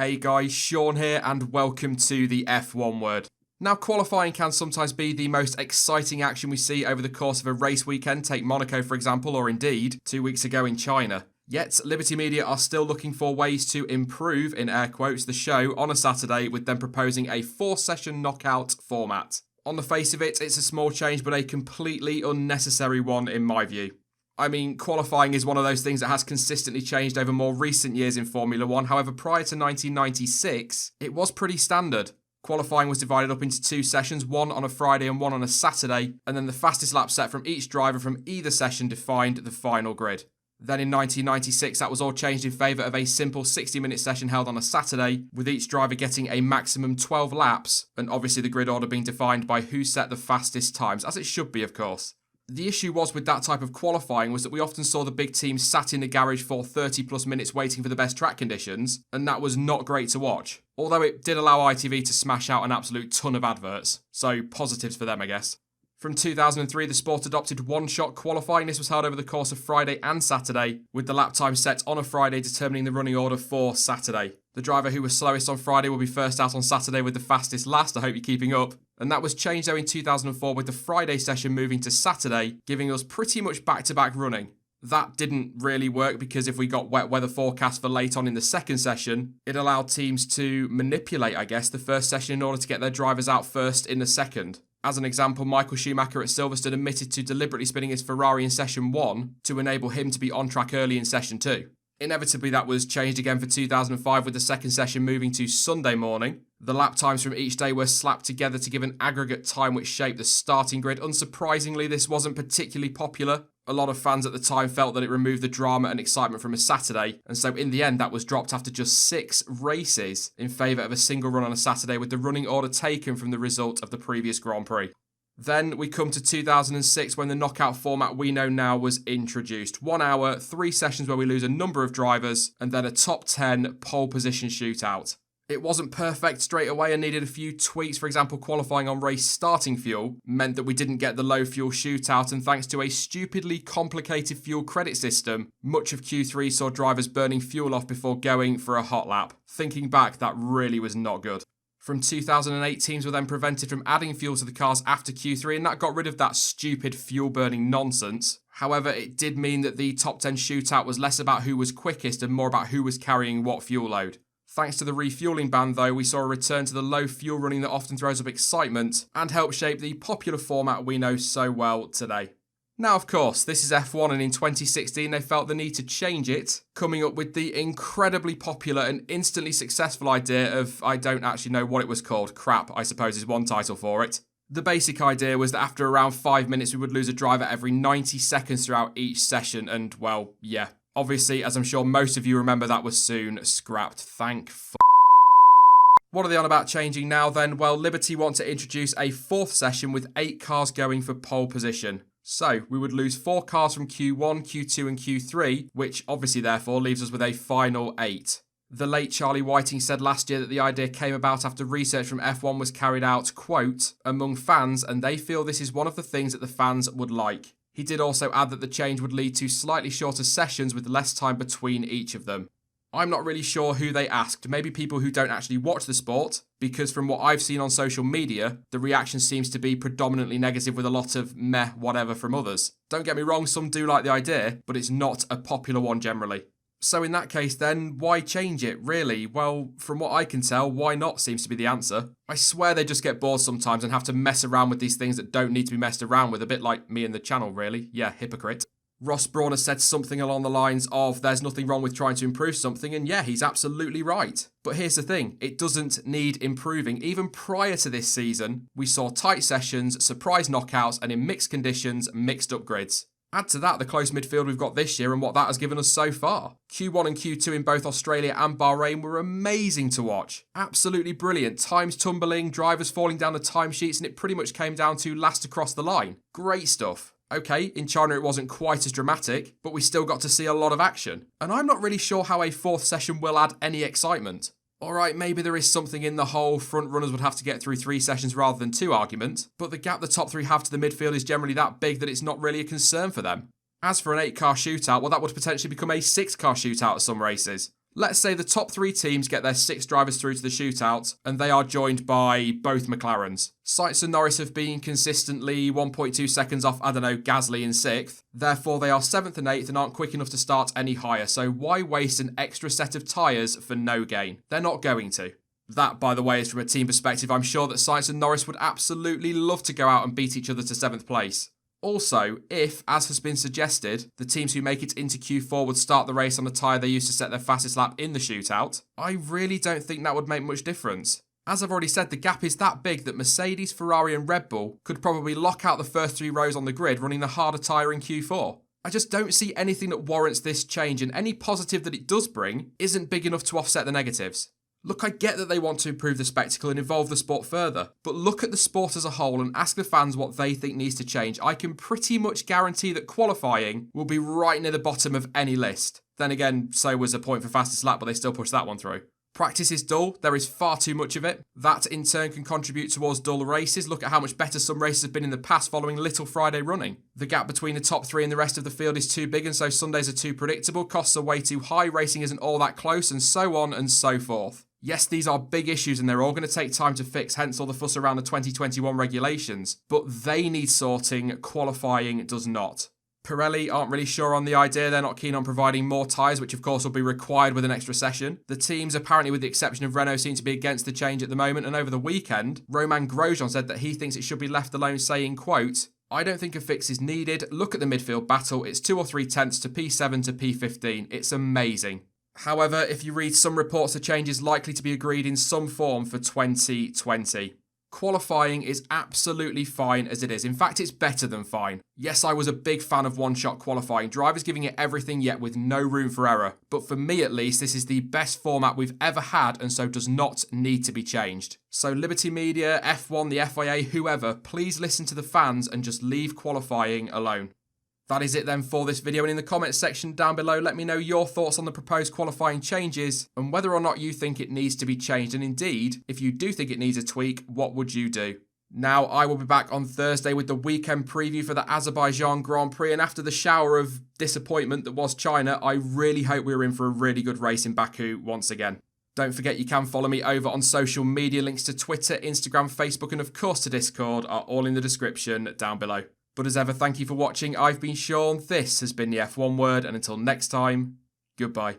Hey guys, Sean here and welcome to the F1 Word. Now, qualifying can sometimes be the most exciting action we see over the course of a race weekend, take Monaco for example, or indeed 2 weeks ago in China. Yet, Liberty Media are still looking for ways to improve, in air quotes, the show on a Saturday, with them proposing a 4-session knockout format. On the face of it, it's a small change, but a completely unnecessary one in my view. I mean, qualifying is one of those things that has consistently changed over more recent years in Formula 1. However, prior to 1996, it was pretty standard. Qualifying was divided up into 2 sessions, one on a Friday and one on a Saturday, and then the fastest lap set from each driver from either session defined the final grid. Then in 1996, that was all changed in favour of a simple 60-minute session held on a Saturday, with each driver getting a maximum 12 laps, and obviously the grid order being defined by who set the fastest times, as it should be, of course. The issue was with that type of qualifying was that we often saw the big teams sat in the garage for 30 plus minutes waiting for the best track conditions, and that was not great to watch. Although it did allow ITV to smash out an absolute ton of adverts, so positives for them, I guess. From 2003, the sport adopted one-shot qualifying. This was held over the course of Friday and Saturday, with the lap time set on a Friday determining the running order for Saturday. The driver who was slowest on Friday will be first out on Saturday with the fastest last. I hope you're keeping up. And that was changed though in 2004 with the Friday session moving to Saturday, giving us pretty much back-to-back running. That didn't really work because if we got wet weather forecasts for late on in the second session, it allowed teams to manipulate, I guess, the first session in order to get their drivers out first in the second. As an example, Michael Schumacher at Silverstone admitted to deliberately spinning his Ferrari in session 1 to enable him to be on track early in session 2. Inevitably, that was changed again for 2005 with the second session moving to Sunday morning. The lap times from each day were slapped together to give an aggregate time which shaped the starting grid. Unsurprisingly, this wasn't particularly popular. A lot of fans at the time felt that it removed the drama and excitement from a Saturday, and so in the end that was dropped after just 6 races in favour of a single run on a Saturday, with the running order taken from the result of the previous Grand Prix. Then we come to 2006 when the knockout format we know now was introduced. 1 hour, 3 sessions where we lose a number of drivers, and then a top 10 pole position shootout. It wasn't perfect straight away and needed a few tweaks. For example, qualifying on race starting fuel meant that we didn't get the low fuel shootout, and thanks to a stupidly complicated fuel credit system, much of Q3 saw drivers burning fuel off before going for a hot lap. Thinking back, that really was not good. From 2008, teams were then prevented from adding fuel to the cars after Q3, and that got rid of that stupid fuel-burning nonsense. However, it did mean that the top 10 shootout was less about who was quickest and more about who was carrying what fuel load. Thanks to the refueling ban, though, we saw a return to the low fuel running that often throws up excitement and helped shape the popular format we know so well today. Now, of course, this is F1, and in 2016 they felt the need to change it, coming up with the incredibly popular and instantly successful idea of, I don't actually know what it was called, crap, I suppose is one title for it. The basic idea was that after around 5 minutes we would lose a driver every 90 seconds throughout each session, and well, yeah. Obviously, as I'm sure most of you remember, that was soon scrapped. Thank f***. What are they on about changing now then? Well, Liberty want to introduce a 4th session with 8 cars going for pole position. So, we would lose 4 cars from Q1, Q2 and Q3, which obviously therefore leaves us with a final 8. The late Charlie Whiting said last year that the idea came about after research from F1 was carried out, quote, among fans, and they feel this is one of the things that the fans would like. He did also add that the change would lead to slightly shorter sessions with less time between each of them. I'm not really sure who they asked, maybe people who don't actually watch the sport, because from what I've seen on social media, the reaction seems to be predominantly negative with a lot of meh whatever from others. Don't get me wrong, some do like the idea, but it's not a popular one generally. So in that case then, why change it, really? Well, from what I can tell, why not seems to be the answer. I swear they just get bored sometimes and have to mess around with these things that don't need to be messed around with, a bit like me and the channel really. Yeah, hypocrite. Ross Brawn has said something along the lines of there's nothing wrong with trying to improve something, and yeah, he's absolutely right. But here's the thing, it doesn't need improving. Even prior to this season, we saw tight sessions, surprise knockouts, and in mixed conditions, mixed up grids. Add to that the close midfield we've got this year and what that has given us so far. Q1 and Q2 in both Australia and Bahrain were amazing to watch. Absolutely brilliant. Times tumbling, drivers falling down the timesheets, and it pretty much came down to last across the line. Great stuff. Okay, in China it wasn't quite as dramatic, but we still got to see a lot of action. And I'm not really sure how a 4th session will add any excitement. Alright, maybe there is something in the whole front runners would have to get through 3 sessions rather than 2 argument, but the gap the top 3 have to the midfield is generally that big that it's not really a concern for them. As for an 8-car shootout, well that would potentially become a 6-car shootout at some races. Let's say the top 3 teams get their 6 drivers through to the shootout, and they are joined by both McLarens. Sainz and Norris have been consistently 1.2 seconds off, Gasly in 6th. Therefore, they are 7th and 8th and aren't quick enough to start any higher, so why waste an extra set of tyres for no gain? They're not going to. That, by the way, is from a team perspective. I'm sure that Sainz and Norris would absolutely love to go out and beat each other to 7th place. Also, if, as has been suggested, the teams who make it into Q4 would start the race on the tyre they used to set their fastest lap in the shootout, I really don't think that would make much difference. As I've already said, the gap is that big that Mercedes, Ferrari and Red Bull could probably lock out the first 3 rows on the grid running the harder tyre in Q4. I just don't see anything that warrants this change, and any positive that it does bring isn't big enough to offset the negatives. Look, I get that they want to improve the spectacle and evolve the sport further, but look at the sport as a whole and ask the fans what they think needs to change. I can pretty much guarantee that qualifying will be right near the bottom of any list. Then again, so was a point for fastest lap, but they still pushed that one through. Practice is dull, there is far too much of it. That in turn can contribute towards dull races. Look at how much better some races have been in the past following little Friday running. The gap between the top 3 and the rest of the field is too big, and so Sundays are too predictable, costs are way too high, racing isn't all that close, and so on and so forth. Yes, these are big issues and they're all going to take time to fix, hence all the fuss around the 2021 regulations, but they need sorting, qualifying does not. Pirelli aren't really sure on the idea, they're not keen on providing more tyres, which of course will be required with an extra session. The teams, apparently with the exception of Renault, seem to be against the change at the moment, and over the weekend, Romain Grosjean said that he thinks it should be left alone, saying, quote, "I don't think a fix is needed. Look at the midfield battle, it's 2 or 3 tenths to P7 to P15, it's amazing." However, if you read some reports, the change is likely to be agreed in some form for 2020. Qualifying is absolutely fine as it is. In fact, it's better than fine. Yes, I was a big fan of one-shot qualifying, drivers giving it everything yet with no room for error. But for me at least, this is the best format we've ever had and so does not need to be changed. So Liberty Media, F1, the FIA, whoever, please listen to the fans and just leave qualifying alone. That is it then for this video, and in the comments section down below, let me know your thoughts on the proposed qualifying changes and whether or not you think it needs to be changed, and indeed, if you do think it needs a tweak, what would you do? Now, I will be back on Thursday with the weekend preview for the Azerbaijan Grand Prix, and after the shower of disappointment that was China, I really hope we're in for a really good race in Baku once again. Don't forget you can follow me over on social media. Links to Twitter, Instagram, Facebook, and of course to Discord are all in the description down below. But as ever, thank you for watching. I've been Sean, this has been the F1 Word, and until next time, goodbye.